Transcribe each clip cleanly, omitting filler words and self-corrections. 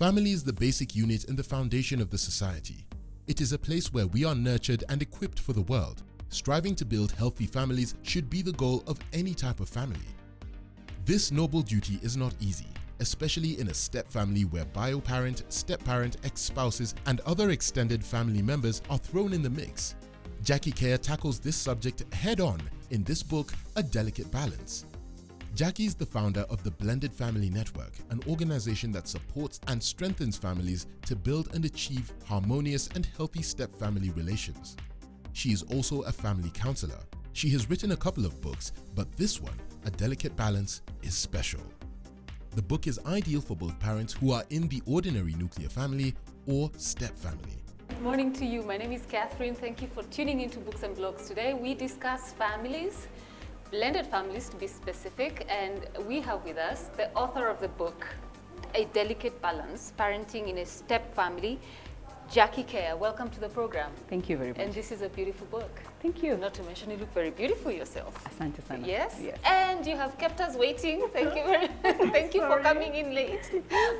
Family is the basic unit and the foundation of the society. It is a place where we are nurtured and equipped for the world. Striving to build healthy families should be the goal of any type of family. This noble duty is not easy, especially in a step family where bio-parent, step-parent, ex-spouses, and other extended family members are thrown in the mix. Jackie Kea tackles this subject head-on in this book, A Delicate Balance. Jackie is the founder of the Blended Family Network, an organization that supports and strengthens families to build and achieve harmonious and healthy step-family relations. She is also a family counselor. She has written a couple of books, but this one, A Delicate Balance, is special. The book is ideal for both parents who are in the ordinary nuclear family or step family. Good morning to you. My name is Catherine. Thank you for tuning into Books and Blogs. Today we discuss families, blended families to be specific, and we have with us the author of the book, A Delicate Balance, Parenting in a Step Family, Jackie Kea. Welcome to the program. Thank you very much. And this is a beautiful book. Thank you. Not to mention you look very beautiful yourself. Asante sana. Yes? Yes. And you have kept us waiting. Thank you very thank you for coming in late.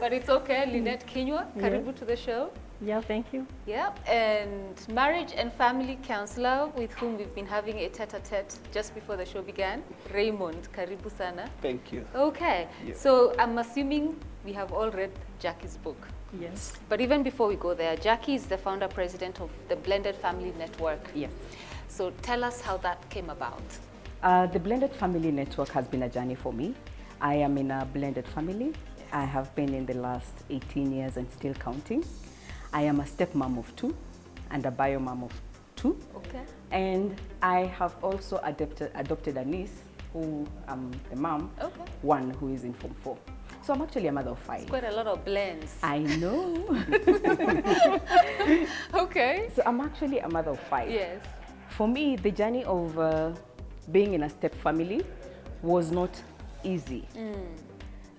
But it's okay. Lynette Kinywa, karibu to the show. Yeah, thank you. Yeah, and marriage and family counselor with whom we've been having a tete-a-tete just before the show began, Raymond, karibu sana. Thank you. Okay, Yeah. so I'm assuming we have all read Jackie's book. Yes. But even before we go there, Jackie is the founder president of the Blended Family Network. Yes. So tell us how that came about. The Blended Family Network has been a journey for me. I am in a blended family. Yes. I have been in the last 18 years and still counting. I am a stepmom of 2 and a bio mom of 2. Okay. And I have also adopted a niece who the mom, Okay. one who is in Form 4. So I'm actually a mother of 5. It's quite a lot of blends. I know. Okay. So I'm actually a mother of 5. Yes. For me, the journey of being in a step family was not easy.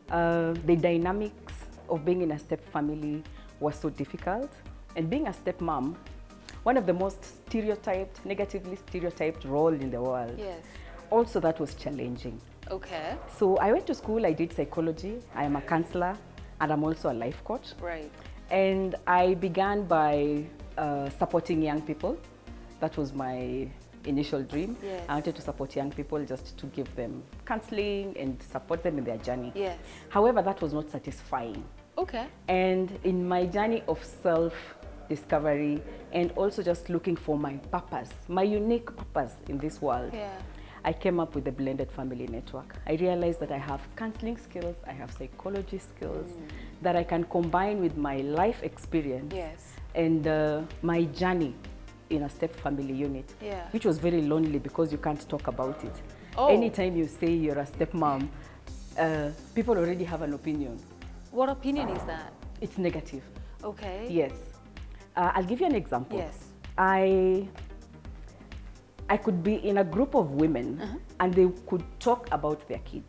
The dynamics of being in a step family was so difficult. And being a step mom, one of the most stereotyped, negatively stereotyped role in the world. Yes. Also, that was challenging. Okay. So I went to school, I did psychology, I am a counselor, and I'm also a life coach. Right. And I began by supporting young people. That was my initial dream. Yes. I wanted to support young people just to give them counseling and support them in their journey. Yes. However, that was not satisfying. Okay. And in my journey of self-discovery and also just looking for my purpose, my unique purpose in this world, Yeah. I came up with the Blended Family Network. I realized that I have counseling skills, I have psychology skills that I can combine with my life experience Yes. and my journey in a step family unit, Yeah. which was very lonely because you can't talk about it. Oh. Anytime you say you're a stepmom, people already have an opinion. What opinion is that? It's negative. Okay. Yes. I'll give you an example. Yes. I could be in a group of women and they could talk about their kids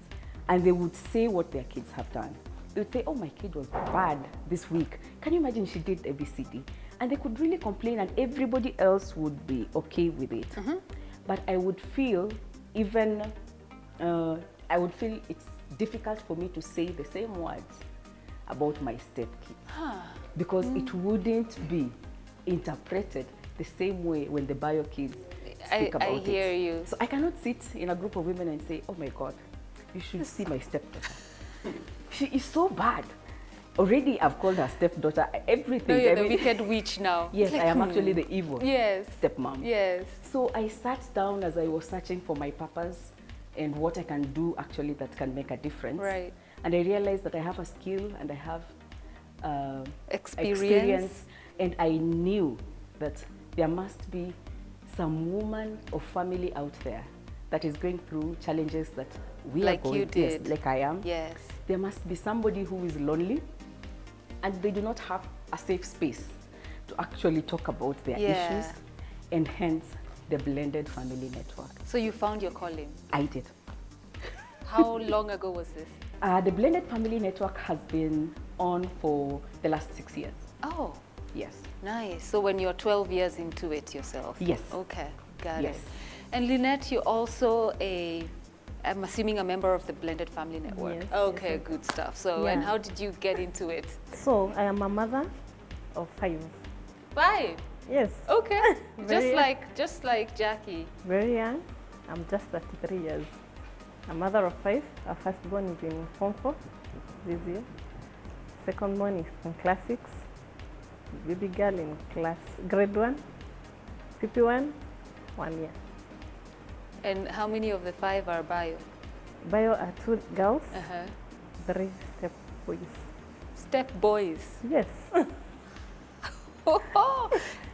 and they would say what their kids have done. They would say, oh, my kid was bad this week. Can you imagine she did ABCD? And they could really complain and everybody else would be okay with it. But I would feel it's difficult for me to say the same words about my stepkids. Because it wouldn't be interpreted the same way when the bio kids speak about it. I hear you. So I cannot sit in a group of women and say, oh my God, you should see my stepdaughter. She is so bad. Already I've called her stepdaughter, everything. No, you're the wicked witch now. Yes, I am actually the evil Yes. stepmom. Yes. So I sat down as I was searching for my purpose and what I can do actually that can make a difference. Right. And I realized that I have a skill and I have Experience. and I knew that there must be some woman or family out there that is going through challenges that we Like are going you did. Yes, like I am. Yes. There must be somebody who is lonely and they do not have a safe space to actually talk about their Yeah. issues, and hence the Blended Family Network. So you found your calling. I did. How long ago was this? The Blended Family Network has been on for the last 6 years. Oh, Yes. nice. So when you're 12 years into it yourself? Yes. Okay, got Yes. it. And Lynette, you're also a I'm assuming a member of the Blended Family Network. Yes, Okay, yes. good stuff. So, Yeah. and how did you get into it? So I am a mother of 5. 5. Yes. Okay. Very- just like Jackie. Very young. I'm just 33 years. A mother of 5. Our firstborn is in Form 4 this year. Second one is in Class 6. Baby girl in Grade 1. PP1, 1 year. And how many of the 5 are bio? Bio are 2 girls, Uh-huh. 3 step boys. Step boys. Yes,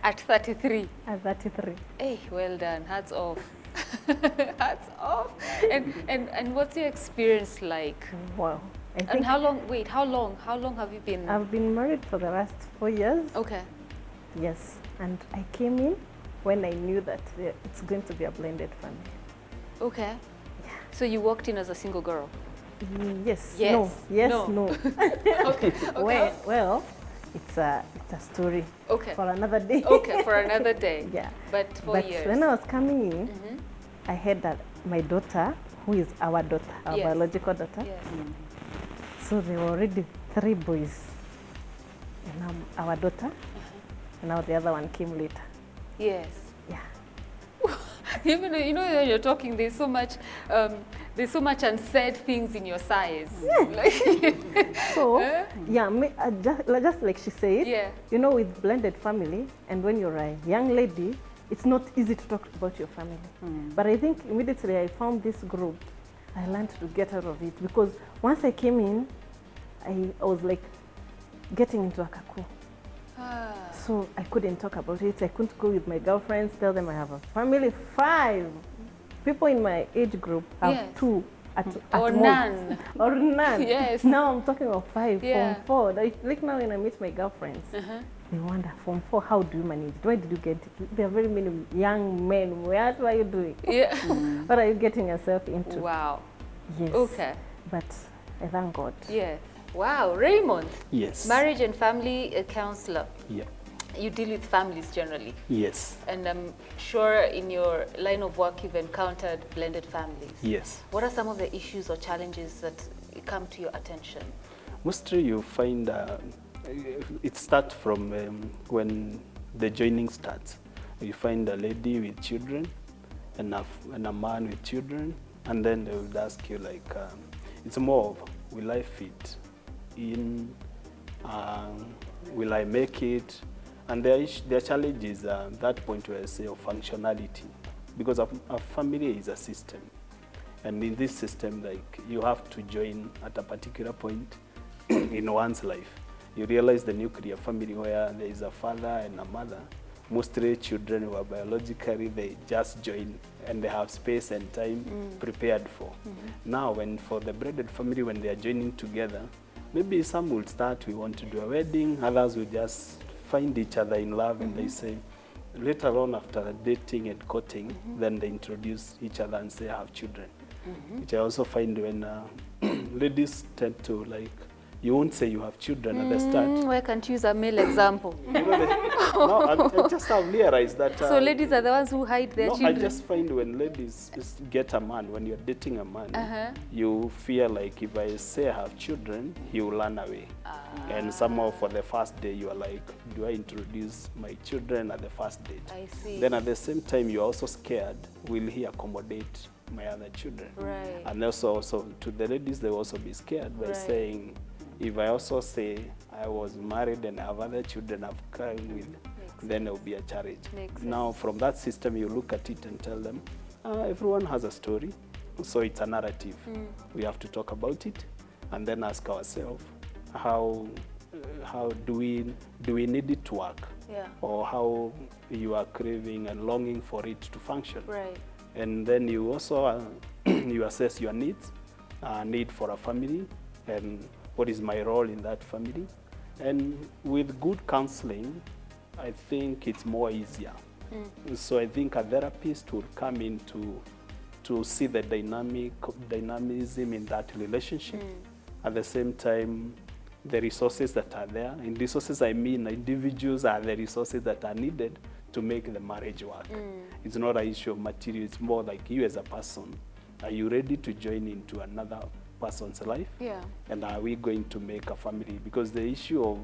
At 33. at 33. Hey, well done. Hats off. Hats off. And what's your experience like? Wow. I And think how long? Wait, how long? How long have you been? I've been married for the last 4 years. Okay. Yes, and I came in when I knew that it's going to be a blended family. Okay. So you walked in as a single girl. Yes. Yes. No. Yes. No. No. Okay. Okay. Well, it's a story Okay. for another day. Okay, for another day. Yeah. But 4 But years. when I was coming in, Mhm. I heard that my daughter, who is our daughter, our Yes. biological daughter, Yes. so there were already 3 boys, and our daughter, and now the other one came later. Yes. Yeah. Even though, you know, when you're talking, there's so much unsaid things in your size. Like, So, Eh? yeah, just like she said, yeah. you know, with blended family, and when you're a young lady, it's not easy to talk about your family. But I think immediately I found this group, I learned to get out of it, because once I came in, I was like getting into a cocoon. Ah. So I couldn't talk about it. I couldn't go with my girlfriends, tell them I have a family. 5 people in my age group have Yes. 2 at Or most. none. Or none. Yes. Now I'm talking of 5, Yeah. Form 4. Like now when I meet my girlfriends, Uh-huh. they wonder, Form 4, how do you manage it? Why did you get it? There are very many young men. What are you doing? Yeah. What are you getting yourself into? Wow. Yes. Okay. But I thank God. Yeah. Wow. Raymond, Yes. marriage and family counselor. Yeah. You deal with families generally. Yes. And I'm sure in your line of work you've encountered blended families. Yes. What are some of the issues or challenges that come to your attention? Mostly you find it starts from when the joining starts. You find a lady with children and a man with children, and then they would ask you like, it's more of, will I fit in? Will I make it? And their challenge is that point where I say of functionality, because a family is a system, and in this system, like you have to join at a particular point in one's life. You realize the nuclear family where there is a father and a mother. Mostly children who are biologically, they just join and they have space and time prepared for. Now, for the blended family, when they are joining together, maybe some will start, we want to do a wedding, others will just find each other in love, and they say, later on after dating and courting, then they introduce each other and say, I have children. Which I also find when ladies tend to like, you won't say you have children at the start. Why can't you use a male example? You know, no, I just have realized that. So ladies are the ones who hide their no, children. I just find when ladies get a man, when you're dating a man, you fear like if I say I have children, he will run away. And somehow for the first day, you are like, do I introduce my children at the first date? I see. Then at the same time, you're also scared, will he accommodate my other children? Right. And also to the ladies, they will also be scared by Right. saying, if I also say I was married and I have other children I've come with, then it will be a challenge. Makes Now, from that system, you look at it and tell them, everyone has a story, so it's a narrative. We have to talk about it and then ask ourselves, how do we need it to work? Yeah. Or how you are craving and longing for it to function? Right. And then you also you assess your needs, need for a family, and what is my role in that family. And with good counseling, I think it's more easier. So I think a therapist will come in to see the dynamism in that relationship. At the same time, the resources that are there. In resources, I mean individuals are the resources that are needed to make the marriage work. It's not an issue of material, it's more like you as a person. Are you ready to join into another person's life? Yeah. And are we going to make a family? Because the issue of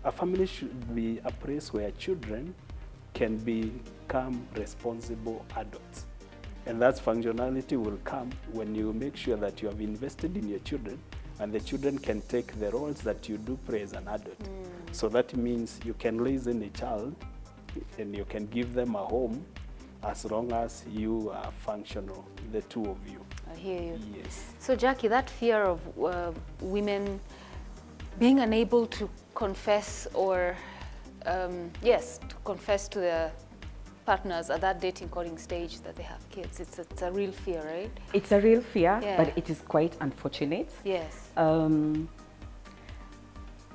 a family should be a place where children can become responsible adults. And that functionality will come when you make sure that you have invested in your children, and the children can take the roles that you do play as an adult. So that means you can raise any child and you can give them a home as long as you are functional, the two of you. I hear you. Yes. So Jackie, that fear of women being unable to confess or, yes, to confess to their partners at that dating courting stage that they have kids, it's a real fear, right? It's a real fear, Yeah. but it is quite unfortunate. Yes.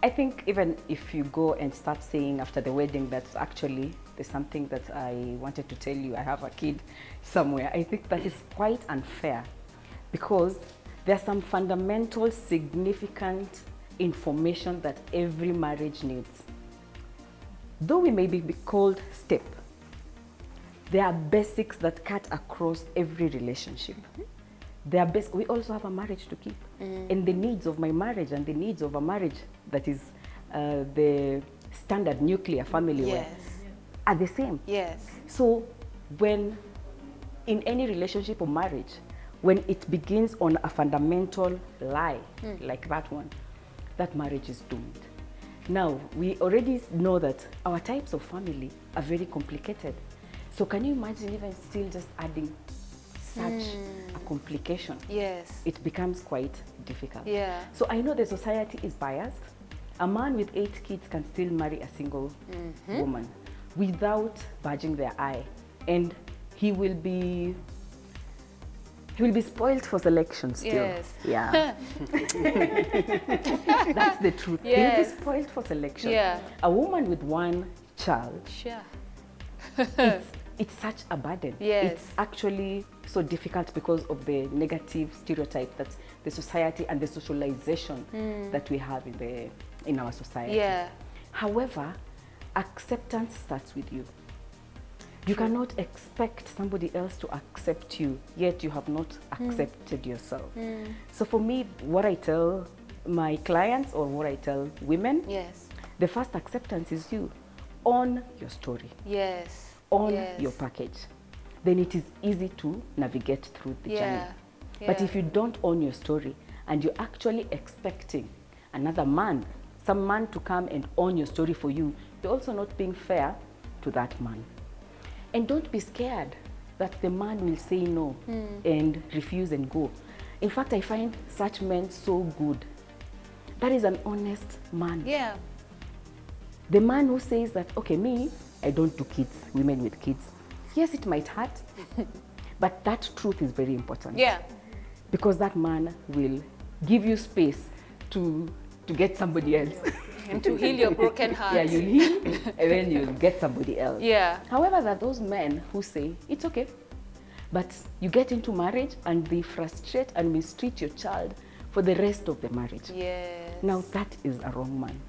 I think even if you go and start saying after the wedding that actually there's something that I wanted to tell you, I have a kid somewhere, I think that is quite unfair, because there are some fundamental, significant information that every marriage needs. Though we may be called step, there are basics that cut across every relationship. There are we also have a marriage to keep. And the needs of my marriage and the needs of a marriage that is the standard nuclear family Yes. are the same. Yes. So when in any relationship or marriage, when it begins on a fundamental lie like that one, that marriage is doomed. Now, we already know that our types of family are very complicated. So can you imagine even still just adding such a complication? Yes. It becomes quite difficult. Yeah. So I know the society is biased. A man with 8 kids can still marry a single woman without budging their eye. And he will be spoiled for selection still. Yes. Yeah. That's the truth. Yes. He'll be spoiled for selection. Yeah. A woman with 1 child, Sure. it's such a burden. Yes. It's actually so difficult because of the negative stereotype that the society and the socialization that we have in our society. Yeah. However, acceptance starts with you. You cannot expect somebody else to accept you, yet you have not accepted yourself. So for me, what I tell my clients or what I tell women, Yes. the first acceptance is you. Own your story. Yes. On Yes. your package, then it is easy to navigate through the journey. But if you don't own your story and you're actually expecting another man, some man to come and own your story for you, you're also not being fair to that man. And don't be scared that the man will say no and refuse and go. In fact, I find such men so good. That is an honest man. Yeah. The man who says that, okay, me, I don't do kids, women with kids. Yes, it might hurt, but that truth is very important. Yeah. Because that man will give you space to get somebody else. And to heal your broken heart. Yeah, you'll heal and then you'll get somebody else. Yeah. However, there are those men who say, it's okay, but you get into marriage and they frustrate and mistreat your child for the rest of the marriage. Yes. Now that is a wrong man.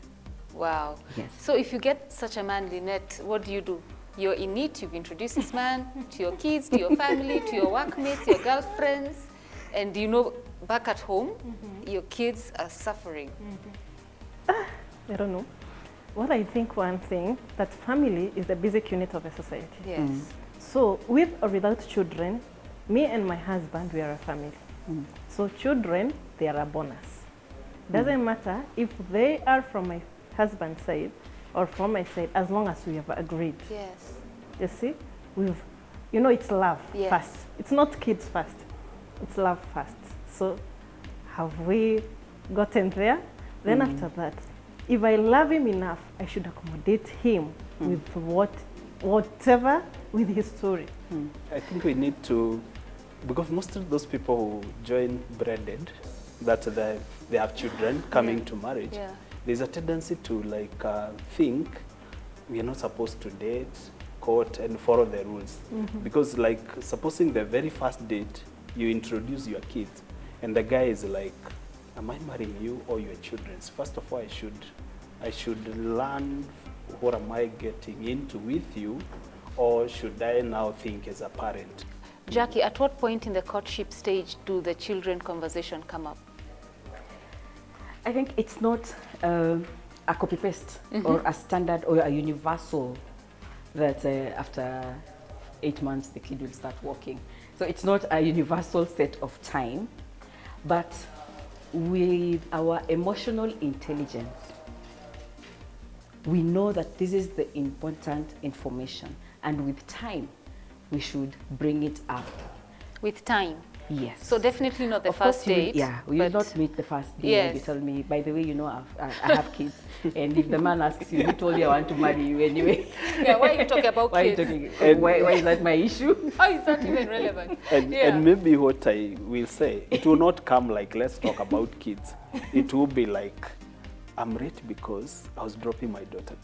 Wow. Yes. So if you get such a man, Lynette, what do? You're in it, you've introduced this man to your kids, to your family, to your workmates, your girlfriends, and you know, back at home, your kids are suffering. I don't know. What I think, one thing, that family is the basic unit of a society. Yes. So with or without children, me and my husband, we are a family. So children, they are a bonus. Doesn't matter if they are from my husband's side or from my side, as long as we have agreed. Yes. You see, it's love Yes. first. It's not kids first. It's love first. So have we gotten there? Then after that, if I love him enough, I should accommodate him with whatever, with his story. I think we need to, because most of those people who join braided, that they have children coming to marriage, Yeah. there's a tendency to think we are not supposed to date, court, and follow the rules. Because supposing the very first date, you introduce your kids, and the guy is like, am I marrying you or your children? First of all, I should learn what am I getting into with you, or should I now think as a parent? Jackie, at what point in the courtship stage do the children conversation come up? I think it's not a copy-paste or a standard or a universal that after 8 months the kid will start walking. So it's not a universal set of time, but with our emotional intelligence, we know that this is the important information, and with time, we should bring it up. With time? Yes. So definitely not the Of first course, date. We will not meet the first day. Yes. You tell me, by the way, you know, I have kids. And if the man asks you, who told you I want to marry you anyway? Yeah, why are you talking about Why, kids? why is that my issue? How is that even relevant? And maybe what I will say, it will not come like, let's talk about kids. It will be like, I'm late because I was dropping my daughter.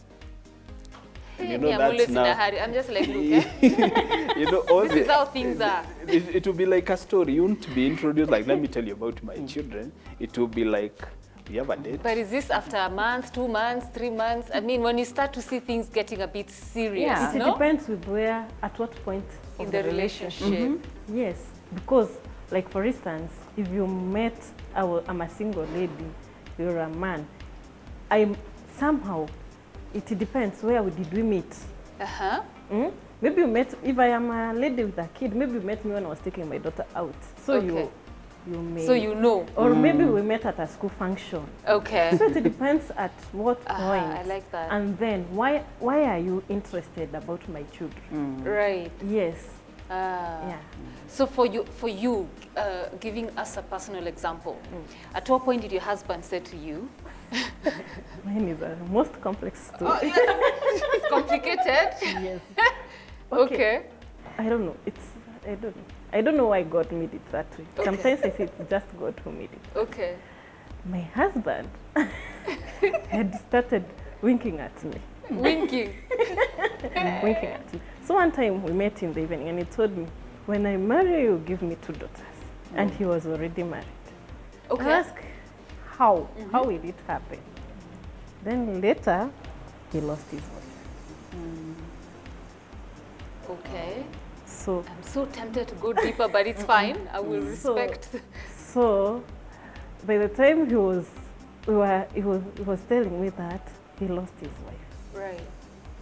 And you know, I'm that's always in a now, hurry. I'm just like, look, eh? you know, all This is how things are. It will be like a story. You won't be introduced like, let me tell you about my children. It will be like, we have a date. But is this after a month, 2 months, 3 months? I mean, when you start to see things getting a bit serious, Yeah. It no? depends with where, at what point In of the relationship. Yes, because like for instance, if you met, I'm a single lady, you're a man, somehow, it depends where did we meet. Uh-huh. Maybe you met, if I am a lady with a kid, maybe you met me when I was taking my daughter out. So Okay. you may. So you know. Or maybe we met at a school function. Okay. So it depends at what point. I like that. And then why are you interested about my children? Right. Yes. Yeah. Yeah. So for you, giving us a personal example, at what point did your husband say to you, Mine is a most complex story. oh, yes, it's complicated? Yes. Okay. I don't know. I don't know why God made it that way. Okay. Sometimes I say it's just God who made it. Okay. My husband had started winking at me. Winking. Winking at me. So one time we met in the evening and he told me, when I marry you, give me 2 daughters. And he was already married. Okay. I asked, how? How will it happen? Then later, he lost his wife. Okay. So, I'm so tempted to go deeper, but it's fine. I will respect. so by the time he was telling me that, he lost his wife. Right.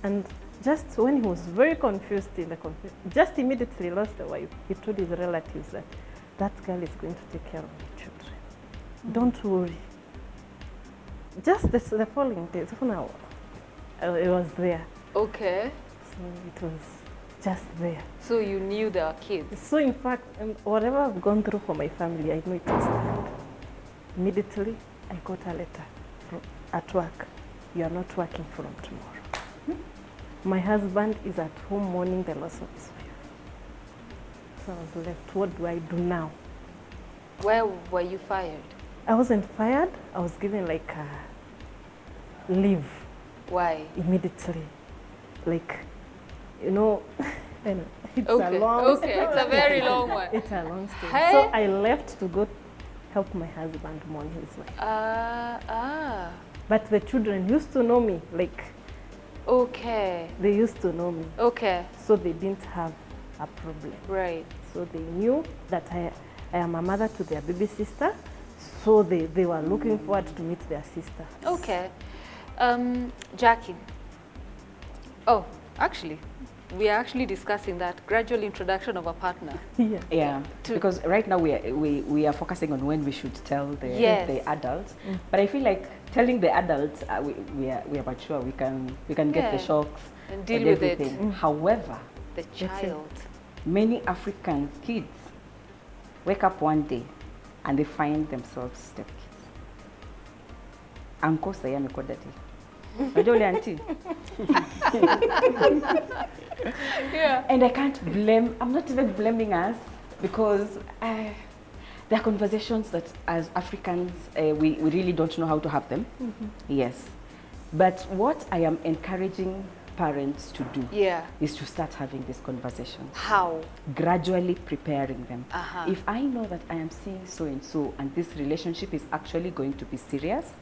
And just when he was very confused just immediately lost the wife, he told his relatives that that girl is going to take care of my children. Don't worry. Just the following day, now, it was there. Okay. So it was just there. So you knew there were kids. So in fact, whatever I've gone through for my family, I know it will stand. Immediately, I got a letter at work. You are not working from tomorrow. My husband is at home mourning the loss of his wife. So I was left, what do I do now? Where were you fired? I wasn't fired. I was given like a leave Why? immediately. Like, you know, and it's Okay. a long Okay. It's a very long one. It's a long story. Hey. So I left to go help my husband mourn his wife. But the children used to know me, like Okay. they used to know me. Okay. So they didn't have a problem. Right. So they knew that I am a mother to their baby sister. So they were looking forward to meet their sister. Okay. Jackie. Oh, actually, we are actually discussing that gradual introduction of a partner. Yeah. Yeah, To- because right now we are focusing on when we should tell the adults. But I feel like telling the adults we are mature. We can get Yeah. the shocks And deal with it. everything. However, The child. many African kids wake up one day and they find themselves stepkids. Uncle Saya Mikodati. Unajua ule auntie? Yeah. And I can't blame, I'm not even blaming us because there are conversations that as Africans, we really don't know how to have them. Yes. But what I am encouraging parents to do Yeah. is to start having these conversations. How? Gradually preparing them. Uh-huh. If I know that I am seeing so and so and this relationship is actually going to be serious,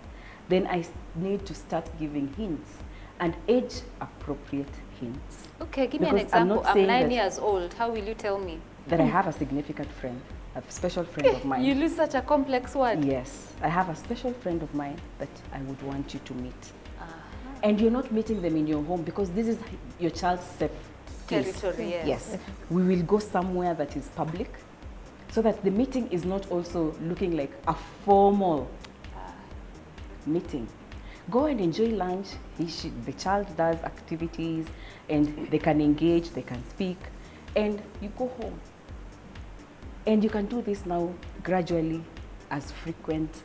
then I need to start giving hints and age appropriate hints. Okay, give me an Because I'm example. not I'm saying 9 that- years old. How will you tell me? that I have a significant friend, a special friend of mine. You lose such a complex word. Yes, I have a special friend of mine that I would want you to meet. And you're not meeting them in your home because this is your child's safe place. Territory, yes. Yes. We will go somewhere that is public so that the meeting is not also looking like a formal meeting. Go and enjoy lunch. The child does activities and they can engage, they can speak, and you go home. And you can do this now gradually, as frequent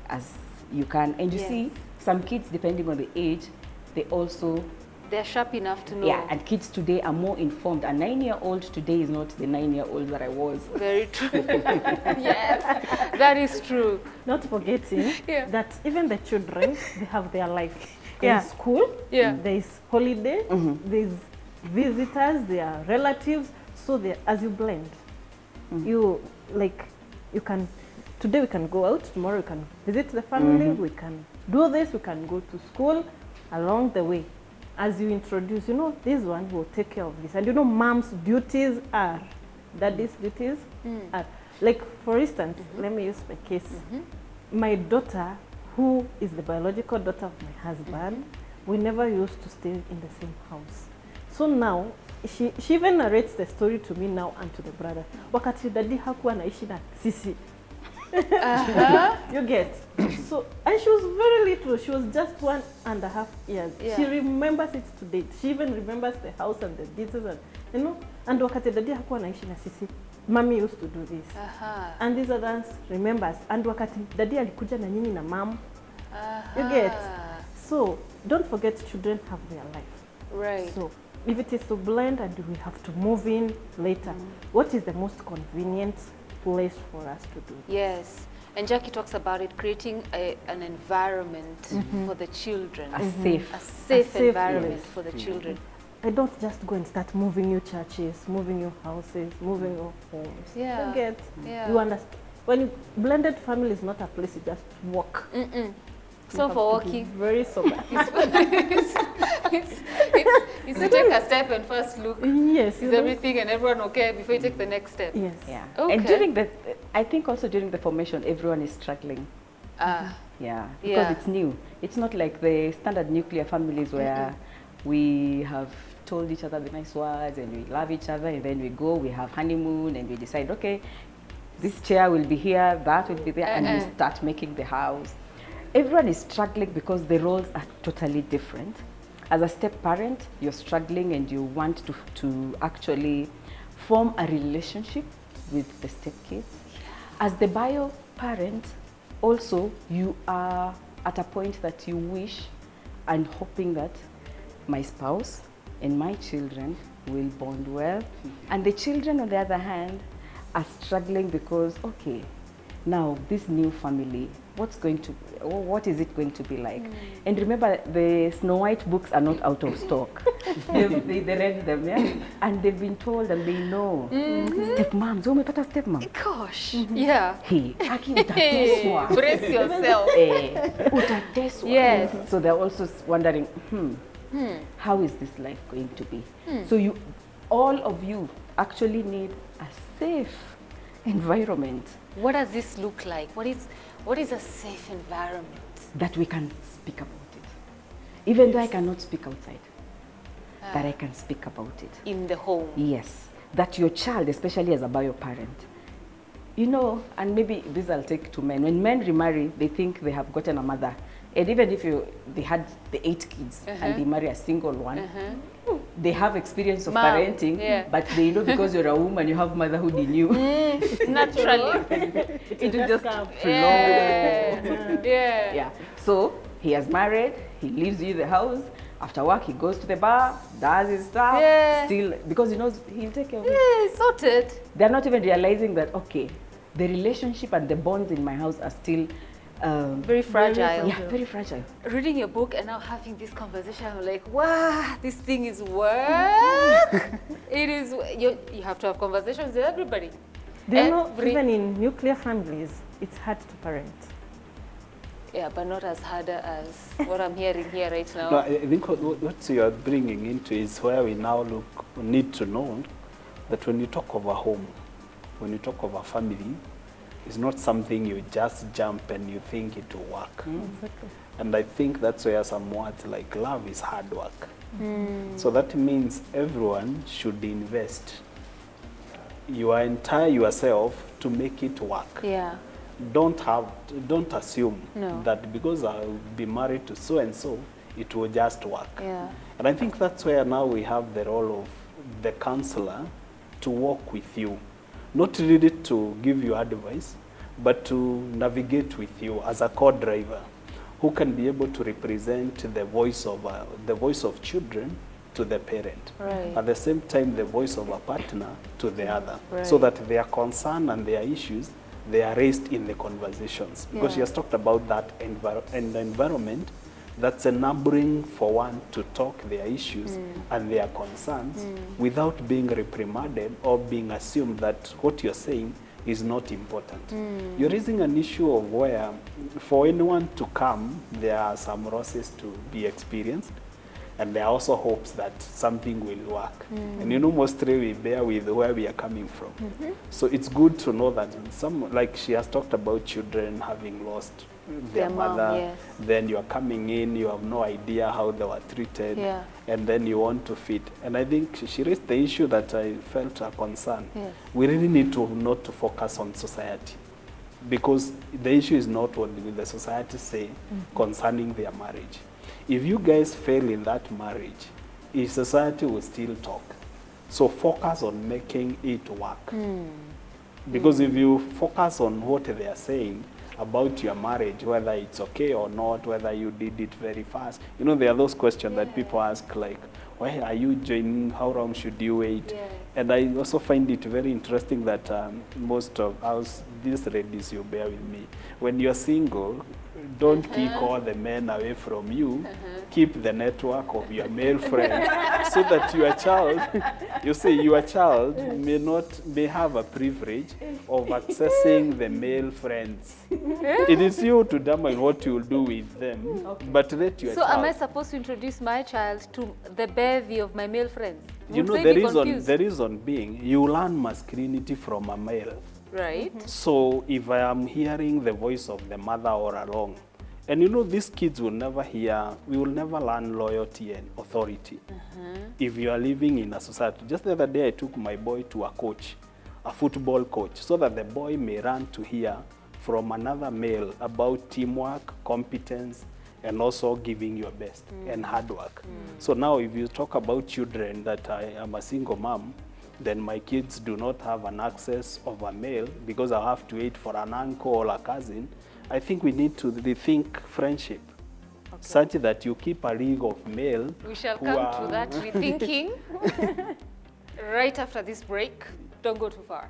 as you can. And you Yes. see, some kids, depending on the age, they also, They're sharp enough to know. yeah, and kids today are more informed. A 9-year-old today is not the 9-year-old that I was. Very true. Yes, that is true. Not forgetting Yeah. that even the children, they have their life. Yeah. There's school, Yeah. there's holiday, there's visitors, there are relatives. So as you blend, you can, today we can go out, tomorrow we can visit the family, we can do this, we can go to school along the way. As you introduce, this one will take care of this. And mom's duties are, daddy's duties are. Like, for instance, let me use my case. My daughter, who is the biological daughter of my husband, we never used to stay in the same house. So now, she even narrates the story to me now and to the brother. Wakati daddy hakuwa anaishi na sisi. You get? So, and she was very little. She was just 1.5 years. Yeah. She remembers it to date. She even remembers the house and the details. And, and wakati daddy hakuwa anaishi na sisi, mommy used to do this. And these others remembers. And wakati daddy alikuja na nyinyi na mom. You get? So, don't forget children have their life. Right. So, if it is to blend and we have to move in later, what is the most convenient place for us to do? Yes. And Jackie talks about it, creating an environment for the children. A safe. A safe environment place. for the children. I don't just go and start moving new churches, moving new houses, moving new homes. Yeah. You get? Yeah. You understand? When blended family is not a place you just walk. You So have for to be walking, very sober. it's to take a step and first look. Yes. Is everything and everyone okay before you take the next step? Yes. Yeah. Okay. And I think also during the formation, everyone is struggling. Yeah, because Yeah. it's new. It's not like the standard nuclear families where we have told each other the nice words and we love each other and then we go, we have honeymoon and we decide, okay, this chair will be here, that will be there, and we start making the house. Everyone is struggling because the roles are totally different. As a step parent, you're struggling and you want to actually form a relationship with the step kids. As the bio parent, also you are at a point that you wish and hoping that my spouse and my children will bond well. And the children, on the other hand, are struggling because, okay, now this new family, what is it going to be like? And remember, the Snow White books are not out of stock. they read them, yeah? And they've been told and they know. Stepmoms, umepata stepmom? Gosh. Yeah. Hey, Aki utateswa. Brace yourself. Utateswa. Yes. So they're also wondering, how is this life going to be? So all of you actually need a safe environment. What does this look like? What is a safe environment? That we can speak about it. Even though I cannot speak outside, that I can speak about it. In the home. Yes. That your child, especially as a bio parent, and maybe this I'll take to men. When men remarry, they think they have gotten a mother. And even if they had the 8 kids and they marry a single one, they have experience of parenting, but they know because you're a woman, you have motherhood in you. Naturally. It will just flow. Yeah. So he has married, he leaves you the house. After work, he goes to the bar, does his stuff, still, because he knows he'll take care of it. Yeah, sorted. They're not even realizing that, okay, the relationship and the bonds in my house are still very fragile. Yeah, very fragile. Reading your book and now having this conversation, I'm like, wow, this thing is work. It is. You have to have conversations with everybody. Do you know, even in nuclear families, it's hard to parent. Yeah, but not as hard as what I'm hearing here right now. No, I think what you are bringing into is where we now need to know that when you talk of a home, when you talk of a family, it's not something you just jump and you think it will work. Exactly. And I think that's where some words like love is hard work. So that means everyone should invest your entire yourself to make it work. Yeah. Don't assume No. that because I'll be married to so and so, it will just work. Yeah. And I think that's where now we have the role of the counselor to walk with you, not really to give you advice, but to navigate with you as a co-driver who can be able to represent the voice of children to the parent. Right. At the same time, the voice of a partner to the other, Right. so that their concern and their issues, they are raised in the conversations. Because Yeah. she has talked about that environment that's enabling for one to talk their issues and their concerns without being reprimanded or being assumed that what you're saying is not important. You're raising an issue of where for anyone to come, there are some losses to be experienced, and there are also hopes that something will work. And you know, mostly we bear with where we are coming from. So it's good to know that like she has talked about children having lost their mom, mother, yes. then you are coming in, you have no idea how they were treated, Yeah. and then you want to fit. And I think she raised the issue that I felt a concern. Yes. We really need to not to focus on society, because the issue is not what will the society say concerning their marriage. If you guys fail in that marriage, society will still talk. So focus on making it work. Because if you focus on what they are saying about your marriage, whether it's okay or not, whether you did it very fast. You know, there are those questions that people ask, like, why are you joining? How long should you wait? Yes. And I also find it very interesting that most of us, these ladies, you bear with me, when you're single, don't kick all the men away from you. Keep the network of your male friends so that your child, you see, your child may have a privilege of accessing the male friends. It is you to determine what you will do with them, but let your So child. am I supposed to introduce my child to the bevy of my male friends? You Would know, they be confused? the reason being, you learn masculinity from a male. Right. So if I am hearing the voice of the mother all along, and you know, these kids will never we will never learn loyalty and authority. If you are living in a society. Just the other day, I took my boy to a coach, a football coach, so that the boy may learn to hear from another male about teamwork, competence, and also giving your best and hard work. So now if you talk about children, that I am a single mom, then my kids do not have an access of a male because I have to wait for an uncle or a cousin. I think we need to rethink friendship, such that you keep a league of male. We shall who come are- to that rethinking right after this break. Don't go too far.